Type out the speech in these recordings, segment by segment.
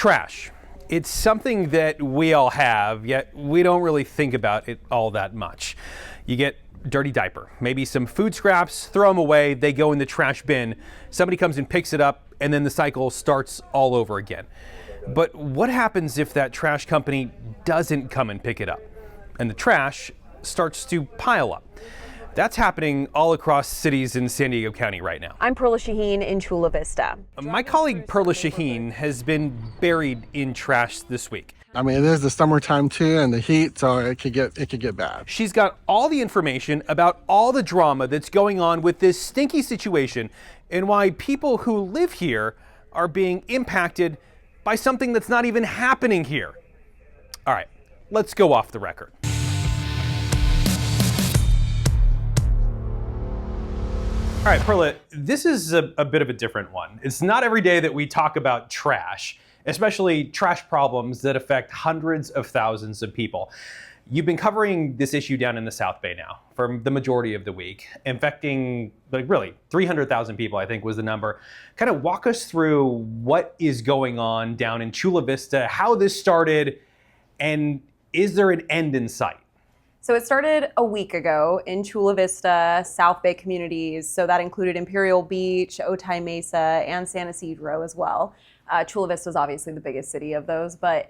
Trash. It's something that we all have, yet we don't really think about it all that much. You get a dirty diaper, maybe some food scraps, throw them away, they go in the trash bin. Somebody comes and picks it up, and then the cycle starts all over again. But what happens if that trash company doesn't come and pick it up, and the trash starts to pile up? That's happening all across cities in San Diego County right now. I'm Perla Shaheen in Chula Vista. My colleague Perla Shaheen has been buried in trash this week. I mean, it is the summertime too, and the heat, so it could get bad. She's got all the information about all the drama that's going on with this stinky situation and why people who live here are being impacted by something that's not even happening here. All right, let's go off the record. All right, Perla, this is a bit of a different one. It's not every day that we talk about trash, especially trash problems that affect hundreds of thousands of people. You've been covering this issue down in the South Bay now for the majority of the week, affecting really 300,000 people, I think was the number. Kind of walk us through what is going on down in Chula Vista, how this started, and is there an end in sight? So it started a week ago in Chula Vista, South Bay communities. So that included Imperial Beach, Otay Mesa, and San Isidro as well. Chula Vista is obviously the biggest city of those, but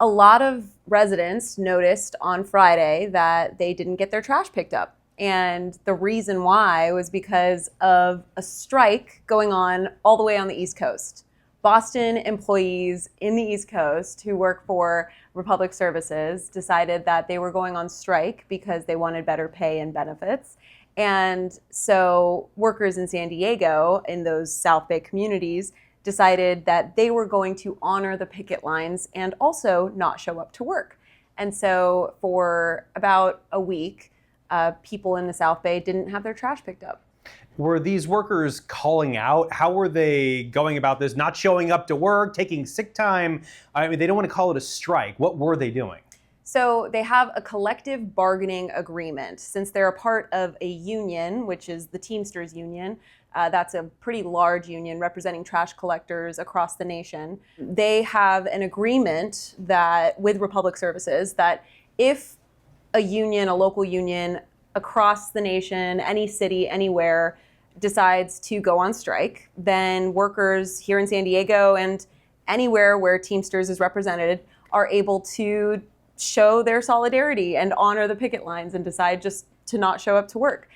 a lot of residents noticed on Friday that they didn't get their trash picked up. And the reason why was because of a strike going on all the way on the East Coast. Boston employees in the East Coast who work for Republic Services decided that they were going on strike because they wanted better pay and benefits. And so workers in San Diego in those South Bay communities decided that they were going to honor the picket lines and also not show up to work. And so for about a week, people in the South Bay didn't have their trash picked up. Were these workers calling out? How were they going about this? Not showing up to work, taking sick time? I mean, they don't want to call it a strike. What were they doing? So they have a collective bargaining agreement. Since they're a part of a union, which is the Teamsters Union, that's a pretty large union representing trash collectors across the nation. They have an agreement that with Republic Services that if a union, a local union across the nation, any city, anywhere, decides to go on strike, then workers here in San Diego and anywhere where Teamsters is represented are able to show their solidarity and honor the picket lines and decide just to not show up to work.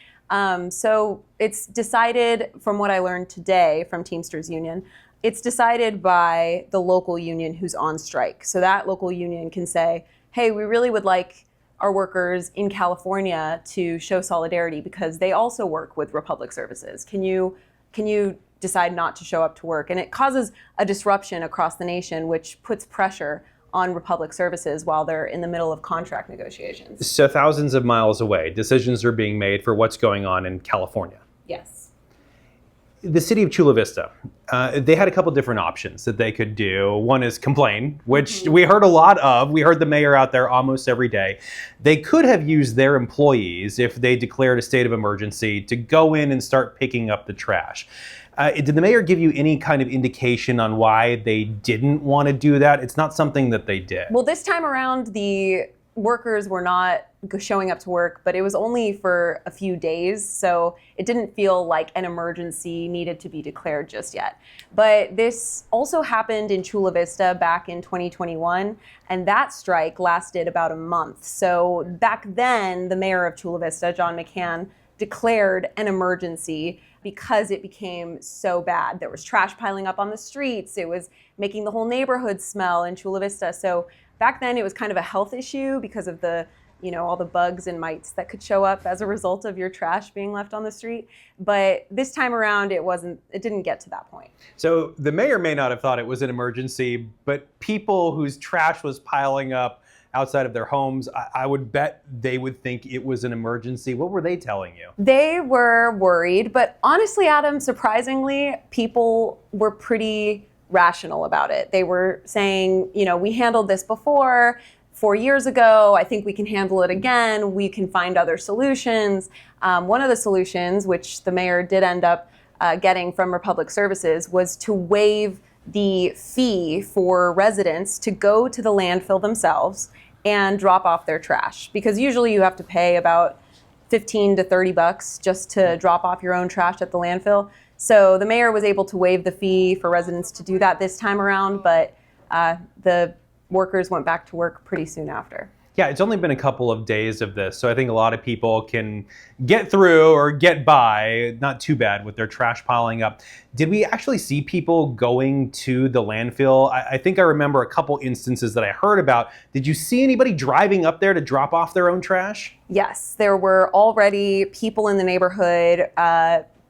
So it's decided, from what I learned today from Teamsters Union, it's decided by the local union who's on strike. So that local union can say, hey, we really would like our workers in California to show solidarity because they also work with Republic Services. Can you decide not to show up to work? And it causes a disruption across the nation, which puts pressure on Republic Services while they're in the middle of contract negotiations. So thousands of miles away, decisions are being made for what's going on in California. Yes. The city of Chula Vista, they had a couple different options that they could do. One is complain, which we heard a lot of. We heard the mayor out there almost every day. They could have used their employees, if they declared a state of emergency, to go in and start picking up the trash. Did the mayor give you any kind of indication on why they didn't want to do that? It's not something that they did. Well, this time around, the workers were not showing up to work, but it was only for a few days, so it didn't feel like an emergency needed to be declared just yet. But this also happened in Chula Vista back in 2021, and that strike lasted about a month. So back then, the mayor of Chula Vista, John McCann, declared an emergency because it became so bad. There was trash piling up on the streets. It was making the whole neighborhood smell in Chula Vista. So back then it was kind of a health issue because of the, all the bugs and mites that could show up as a result of your trash being left on the street. But this time around it didn't get to that point. So the mayor may not have thought it was an emergency, but people whose trash was piling up outside of their homes, I would bet they would think it was an emergency. What were they telling you? They were worried, but honestly, Adam, surprisingly, people were pretty rational about it. They were saying, we handled this before 4 years ago. I think we can handle it again. We can find other solutions. One of the solutions, which the mayor did end up getting from Republic Services, was to waive the fee for residents to go to the landfill themselves and drop off their trash, because usually you have to pay about 15 to 30 bucks just to drop off your own trash at the landfill. So the mayor was able to waive the fee for residents to do that this time around, but the workers went back to work pretty soon after. Yeah, it's only been a couple of days of this, so I think a lot of people can get through or get by, not too bad with their trash piling up. Did we actually see people going to the landfill? I think I remember a couple instances that I heard about. Did you see anybody driving up there to drop off their own trash? Yes, there were already people in the neighborhood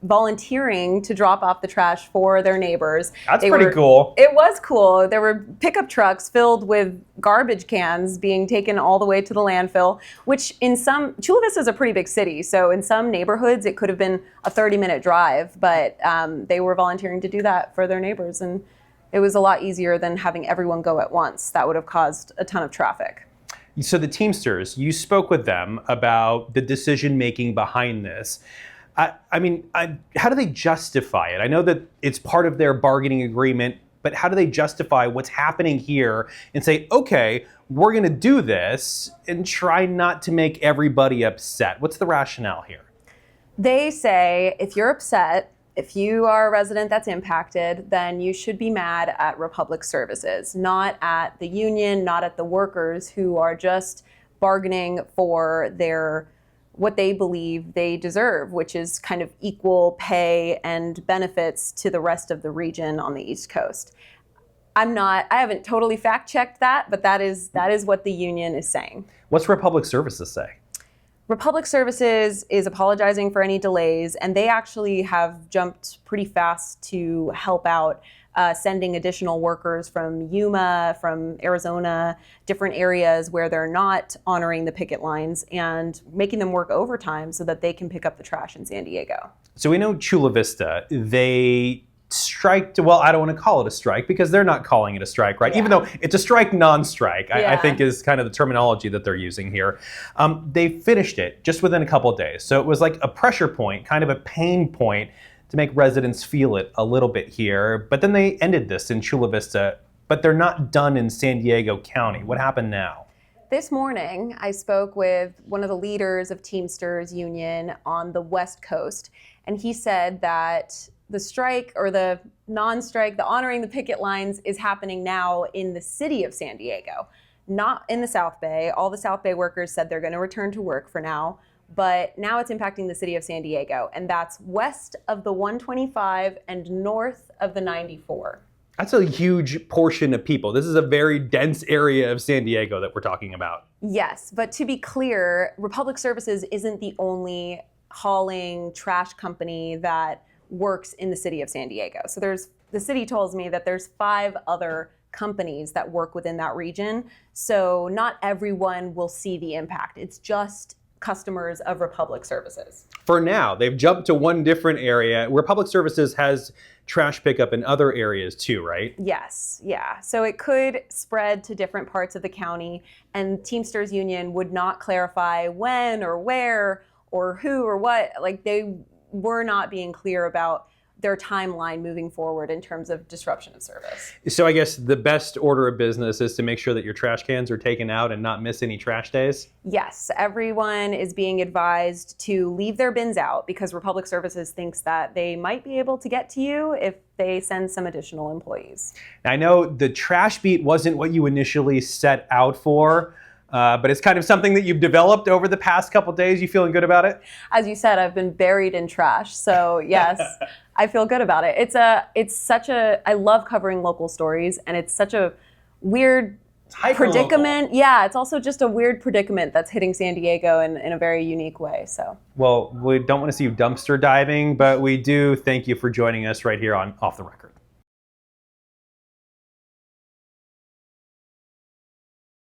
volunteering to drop off the trash for their neighbors. That's pretty cool. It was cool. There were pickup trucks filled with garbage cans being taken all the way to the landfill, which in some, Chula Vista is a pretty big city, so in some neighborhoods it could have been a 30-minute drive, but they were volunteering to do that for their neighbors, and it was a lot easier than having everyone go at once. That would have caused a ton of traffic. So the Teamsters, you spoke with them about the decision making behind this. I mean, how do they justify it? I know that it's part of their bargaining agreement, but how do they justify what's happening here and say, okay, we're going to do this and try not to make everybody upset? What's the rationale here? They say if you're upset, if you are a resident that's impacted, then you should be mad at Republic Services, not at the union, not at the workers who are just bargaining for what they believe they deserve, which is kind of equal pay and benefits to the rest of the region on the East Coast. I haven't totally fact-checked that, but that is what the union is saying. What's Republic Services say? Republic Services is apologizing for any delays, and they actually have jumped pretty fast to help out, sending additional workers from Yuma, from Arizona, different areas where they're not honoring the picket lines, and making them work overtime so that they can pick up the trash in San Diego. So we know Chula Vista, they striked, well, I don't want to call it a strike because they're not calling it a strike, right? Yeah. Even though it's a strike non-strike, Yeah. I think is kind of the terminology that they're using here. They finished it just within a couple of days. So it was like a pressure point, kind of a pain point to make residents feel it a little bit here. But then they ended this in Chula Vista, but they're not done in San Diego County. What happened now? This morning, I spoke with one of the leaders of Teamsters Union on the West Coast, and he said that the strike or the non-strike, the honoring the picket lines is happening now in the city of San Diego, not in the South Bay. All the South Bay workers said they're going to return to work for now, but now it's impacting the city of San Diego, and that's west of the 125 and north of the 94. That's a huge portion of people. This is a very dense area of San Diego that we're talking about. Yes, but to be clear, Republic Services isn't the only hauling trash company that works in the city of San Diego. So the city tells me that there's 5 other companies that work within that region. So not everyone will see the impact. It's just customers of Republic Services. For now, they've jumped to one different area. Republic Services has trash pickup in other areas too, right? Yes, yeah. So it could spread to different parts of the county, and Teamsters Union would not clarify when or where or who or what. Like, they were not being clear about their timeline moving forward in terms of disruption of service. So I guess the best order of business is to make sure that your trash cans are taken out and not miss any trash days? Yes, everyone is being advised to leave their bins out because Republic Services thinks that they might be able to get to you if they send some additional employees. Now, I know the trash beat wasn't what you initially set out for, but it's kind of something that you've developed over the past couple days. You feeling good about it? As you said, I've been buried in trash, so yes, I feel good about it. I love covering local stories, and it's such a weird predicament. Yeah, it's also just a weird predicament that's hitting San Diego in a very unique way. So, well, we don't want to see you dumpster diving, but we do thank you for joining us right here on Off the Record.